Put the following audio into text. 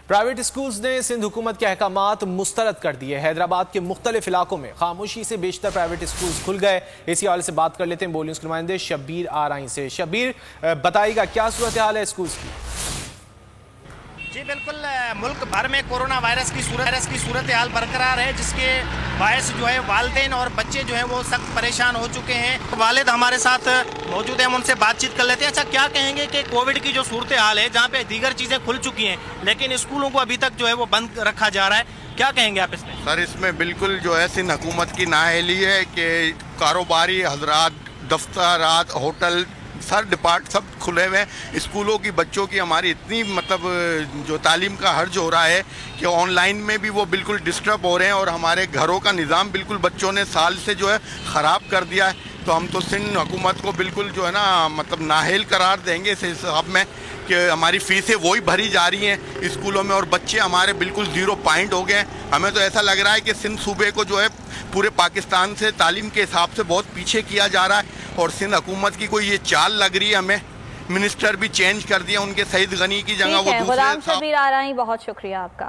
Private schools نے سندھ حکومت کے احکامات مسترد کر دیے۔ حیدرآباد کے مختلف علاقوں میں خاموشی سے بیشتر پرائیویٹ اسکولز کھل گئے۔ اسی حوالے سے بات کر لیتے ہیں بول نیوز کے نمائندے شبیر آرائیں سے۔ شبیر، بتائیے گا کیا صورتحال ہے اسکولز کی؟ جی بالکل، ملک بھر میں کورونا وائرس کی صورتحال برقرار ہے، جس کے باعث جو ہے والدین اور بچے جو ہیں وہ سخت پریشان ہو چکے ہیں۔ والد ہمارے ساتھ موجود ہیں، ہم ان سے بات چیت کر لیتے ہیں۔ اچھا، کیا کہیں گے کہ کووڈ کی جو صورتحال ہے، جہاں پہ دیگر چیزیں کھل چکی ہیں لیکن اسکولوں کو ابھی تک جو ہے وہ بند رکھا جا رہا ہے، کیا کہیں گے آپ اس میں؟ سر، اس میں بالکل جو ہے سندھ حکومت کی نااہلی ہے کہ کاروباری حضرات، دفترات، ہوٹل، سب کھلے ہوئے ہیں۔ اسکولوں کی بچوں کی ہماری اتنی جو تعلیم کا حرج ہو رہا ہے کہ آن لائن میں بھی وہ بالکل ڈسٹرب ہو رہے ہیں، اور ہمارے گھروں کا نظام بالکل بچوں نے سال سے جو ہے خراب کر دیا ہے۔ تو ہم تو سندھ حکومت کو بالکل جو ہے نا نااہل قرار دیں گے اس حساب میں کہ ہماری فیسیں وہی بھری جا رہی ہیں اسکولوں میں، اور بچے ہمارے بالکل 0 پوائنٹ ہو گئے ہیں۔ ہمیں تو ایسا لگ رہا ہے کہ سندھ صوبے کو جو ہے پورے پاکستان سے تعلیم کے حساب سے بہت پیچھے کیا جا رہا ہے، اور سندھ حکومت کی کوئی یہ چال لگ رہی ہے۔ ہمیں منسٹر بھی چینج کر دیا، ان کے سعید غنی کی جگہ وہ دوسرے۔ غلام شبیر آرائیں، بہت شکریہ آپ کا۔